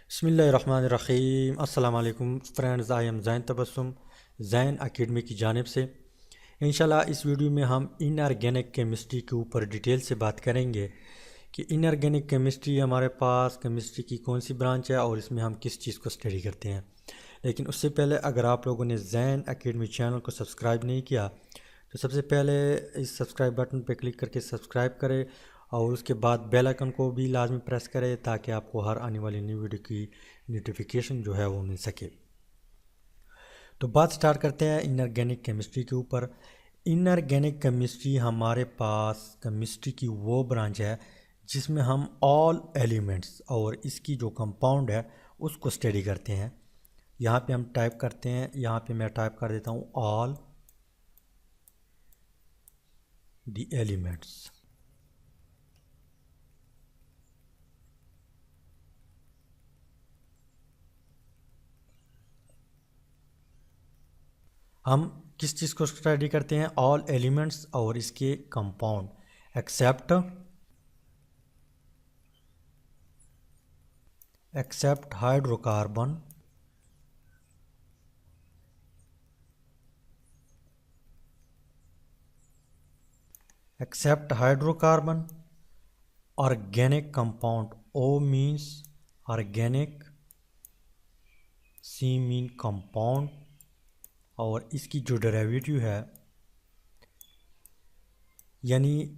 बिस्मिल्लाहिर्रहमानिर्रहीम। अस्सलाम वालेकुम friends, I am Zain Tabassum Zain academy की जानिब से। इंशाल्लाह इस वीडियो में हम इनऑर्गेनिक केमिस्ट्री के ऊपर डिटेल से बात करेंगे कि इनऑर्गेनिक केमिस्ट्री हमारे पास केमिस्ट्री की कौन सी ब्रांच है और इसमें हम किस चीज़ को स्टडी करते हैं। लेकिन उससे पहले अगर आप लोगों ने ज़ैन एकेडमी चैनल को सब्सक्राइब नहीं किया तो सबसे पहले इस सब्सक्राइब बटन पर क्लिक करके सब्सक्राइब करें और उसके बाद बेल आइकन को भी लाजमी प्रेस करें ताकि आपको हर आने वाली न्यू वीडियो की नोटिफिकेशन जो है वो मिल सके। तो बात स्टार्ट करते हैं इनऑर्गेनिक केमिस्ट्री के ऊपर। इनऑर्गेनिक केमिस्ट्री हमारे पास केमिस्ट्री की वो ब्रांच है जिसमें हम ऑल एलिमेंट्स और इसकी जो कंपाउंड है उसको स्टडी करते हैं। यहाँ पे हम टाइप करते हैं, यहाँ पे मैं टाइप कर देता हूँ ऑल द एलिमेंट्स। हम किस चीज़ को स्टडी करते हैं? ऑल एलिमेंट्स और इसके compound except hydrocarbon organic compound. O means organic, C mean compound और इसकी जो डेरिवेटिव है यानी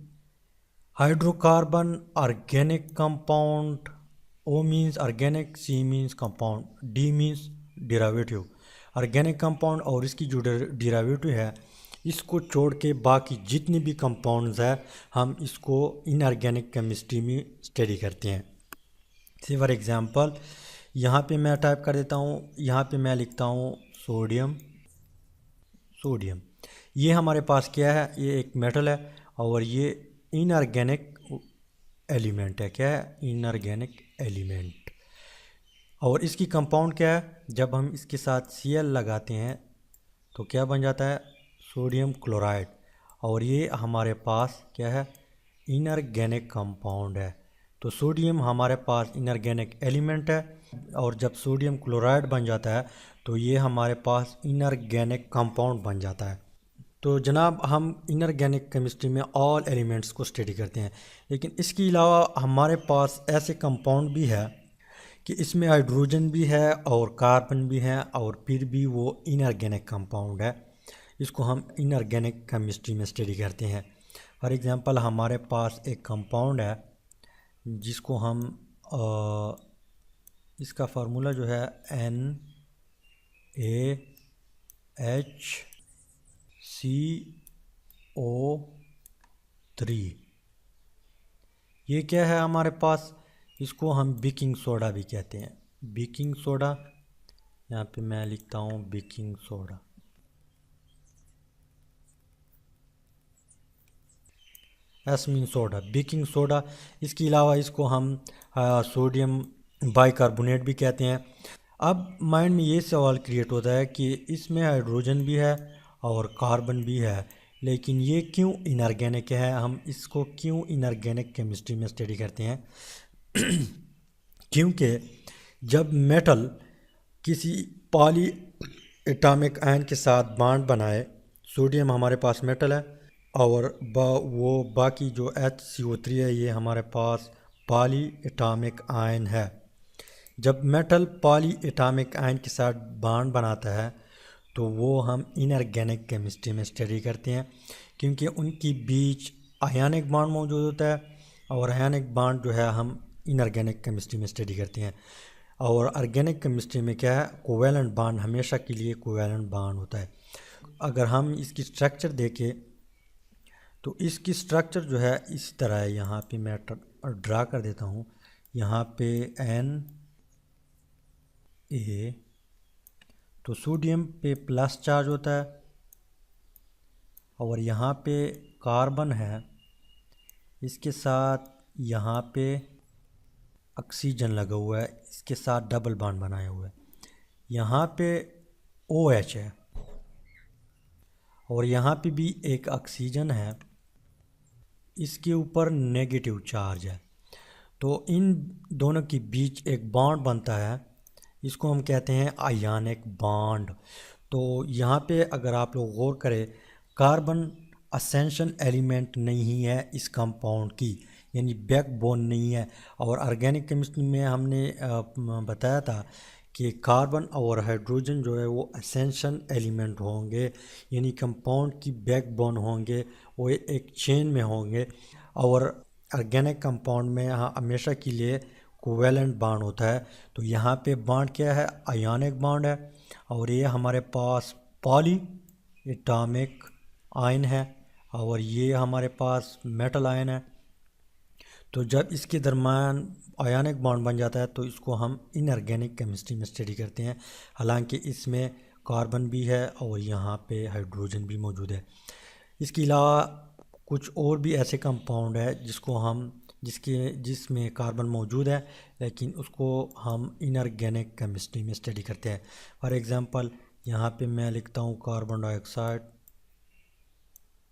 hydrocarbon organic compound. O means organic, C means compound, D means derivative. Organic compound और इसकी जो डेरिवेटिव है इसको छोड़ के बाकी जितनी भी कंपाउंड्स है हम इसको इनऑर्गेनिक केमिस्ट्री में स्टडी करते हैं। से फॉर एग्जांपल यहाँ पे मैं टाइप कर देता हूँ, यहाँ पे मैं लिखता हूँ सोडियम। ये हमारे पास क्या है? ये एक मेटल है और ये इनऑर्गेनिक एलिमेंट है। क्या है? Inorganic element. और इसकी कंपाउंड क्या है? जब हम इसके साथ Cl लगाते हैं तो क्या बन जाता है? Sodium chloride. और ये हमारे पास क्या है? इनऑर्गेनिक कंपाउंड है। तो सोडियम हमारे पास इनऑर्गेनिक एलिमेंट है और जब सोडियम क्लोराइड बन जाता है तो ये हमारे पास इनऑर्गेनिक कंपाउंड बन जाता है। तो जनाब हम इनऑर्गेनिक केमिस्ट्री में ऑल एलिमेंट्स को स्टडी करते हैं, लेकिन इसके अलावा हमारे पास ऐसे कंपाउंड भी है कि इसमें हाइड्रोजन भी है और कार्बन भी है और फिर भी वो इनऑर्गेनिक कंपाउंड है। इसको हम इनऑर्गेनिक केमिस्ट्री में स्टडी करते हैं। फॉर एग्जांपल हमारे पास एक कंपाउंड है जिसको हम इसका फार्मूला जो है NaHCO3। ये क्या है हमारे पास? इसको हम बेकिंग सोडा भी कहते हैं। बेकिंग सोडा, यहाँ पे मैं लिखता हूँ baking soda. S mean soda, baking soda. इसके अलावा इसको हम सोडियम बाइकार्बोनेट भी कहते हैं। अब माइंड में ये सवाल क्रिएट होता है कि इसमें हाइड्रोजन भी है और कार्बन भी है, लेकिन ये क्यों इनऑर्गेनिक है? हम इसको क्यों इनऑर्गेनिक केमिस्ट्री में स्टडी करते हैं? क्योंकि जब मेटल किसी पॉली एटॉमिक आयन के साथ बॉन्ड बनाए, सोडियम हमारे पास मेटल है और वो बाकी जो HCO3 है ये हमारे पास पॉली एटॉमिक आयन है। जब मेटल पॉली एटॉमिक आयन के साथ बॉन्ड बनाता है तो वो हम इनऑर्गेनिक केमिस्ट्री में स्टडी करते हैं, क्योंकि उनकी बीच आयनिक बॉन्ड मौजूद होता है और आयनिक बॉन्ड जो है हम इनऑर्गेनिक केमिस्ट्री में स्टडी करते हैं। और ऑर्गेनिक केमिस्ट्री में क्या है? कोवैलेंट बॉन्ड, हमेशा के लिए कोवैलेंट बॉन्ड होता है। अगर हम इसकी स्ट्रक्चर देखें तो इसकी स्ट्रक्चर जो है इस तरह है। यहाँ पे मैं ड्रा कर देता हूँ। यहाँ पे Na, तो सोडियम पे प्लस चार्ज होता है और यहाँ पे कार्बन है, इसके साथ यहाँ पे ऑक्सीजन लगा हुआ है, इसके साथ डबल बॉन्ड बनाया हुआ है। यहाँ पे OH है और यहाँ पे भी एक ऑक्सीजन है, इसके ऊपर नेगेटिव चार्ज है। तो इन दोनों के बीच एक बॉन्ड बनता है, इसको हम कहते हैं आयनिक बॉन्ड। तो यहाँ पे अगर आप लोग गौर करें, कार्बन असेंशन एलिमेंट नहीं है इस कंपाउंड की, यानी बैकबोन नहीं है। और ऑर्गेनिक केमिस्ट्री में हमने बताया था कि कार्बन और हाइड्रोजन जो है वो असेंशन एलिमेंट होंगे, यानी कंपाउंड की बैकबोन होंगे, वो एक चेन में होंगे। और ऑर्गेनिक कंपाउंड में यहाँ हमेशा के लिए कोवेलेंट बॉन्ड होता है। तो यहाँ पे बॉन्ड क्या है, आयनिक बॉन्ड है। और ये हमारे पास पॉली एटॉमिक आयन है और ये हमारे पास मेटल आयन है। तो जब इसके दरमियान आयनिक बॉन्ड बन जाता है तो इसको हम इनऑर्गेनिक केमिस्ट्री में स्टडी करते हैं। हालांकि इसमें कार्बन भी है और यहाँ पे हाइड्रोजन भी मौजूद है। इसके अलावा कुछ और भी ऐसे कंपाउंड है जिसमें कार्बन मौजूद है, लेकिन उसको हम इनऑर्गेनिक केमिस्ट्री में स्टडी करते हैं। फॉर एग्ज़ाम्पल यहाँ पे मैं लिखता हूँ कार्बन डाइऑक्साइड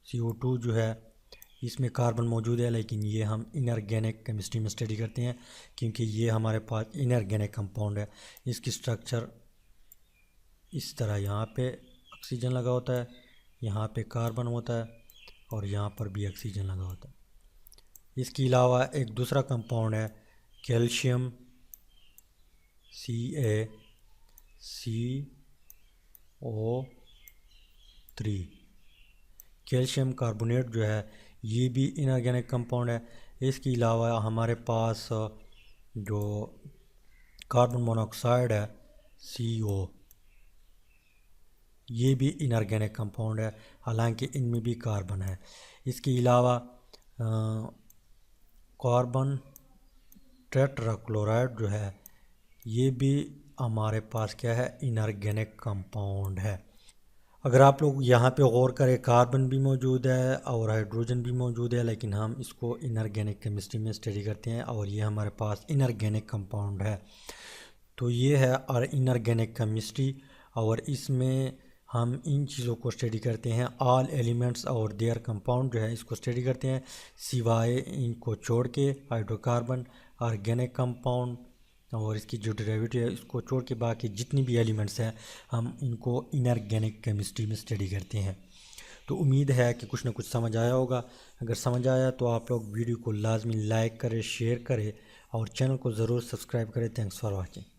CO2 जो है, इसमें कार्बन मौजूद है, लेकिन ये हम इनऑर्गेनिक केमिस्ट्री में स्टडी करते हैं क्योंकि ये हमारे पास इनऑर्गेनिक कंपाउंड है। इसकी स्ट्रक्चर इस तरह, यहाँ पे ऑक्सीजन लगा होता है, यहाँ पे कार्बन होता है और यहाँ पर भी ऑक्सीजन लगा होता है। इसके अलावा एक दूसरा कंपाउंड है कैल्शियम CaCO3। कैल्शियम कार्बोनेट जो है ये भी इनऑर्गेनिक कंपाउंड है। इसके अलावा हमारे पास जो कार्बन मोनोऑक्साइड है CO, ये भी इनऑर्गेनिक कंपाउंड है, हालांकि इनमें भी कार्बन है। इसके अलावा कार्बन टेट्राक्लोराइड जो है ये भी हमारे पास क्या है, इनऑर्गेनिक कंपाउंड है। अगर आप लोग यहाँ पे गौर करें, कार्बन भी मौजूद है और हाइड्रोजन भी मौजूद है, लेकिन हम इसको इनऑर्गेनिक केमिस्ट्री में स्टडी करते हैं और ये हमारे पास इनऑर्गेनिक कंपाउंड है। तो ये है और इनऑर्गेनिक केमिस्ट्री, और इसमें हम इन चीज़ों को स्टडी करते हैं। ऑल एलिमेंट्स और देयर कंपाउंड जो है इसको स्टडी करते हैं, सिवाय इनको छोड़ के हाइड्रोकार्बन, ऑर्गेनिक कंपाउंड और इसकी जो डेरिवेटिव है इसको छोड़ के बाकी जितनी भी एलिमेंट्स हैं हम इनको इनऑर्गेनिक केमिस्ट्री में स्टडी करते हैं। तो उम्मीद है कि कुछ ना कुछ समझ आया होगा। अगर समझ आया तो आप लोग वीडियो को लाजमी लाइक करें, शेयर करें और चैनल को ज़रूर सब्सक्राइब करें। Thanks for watching.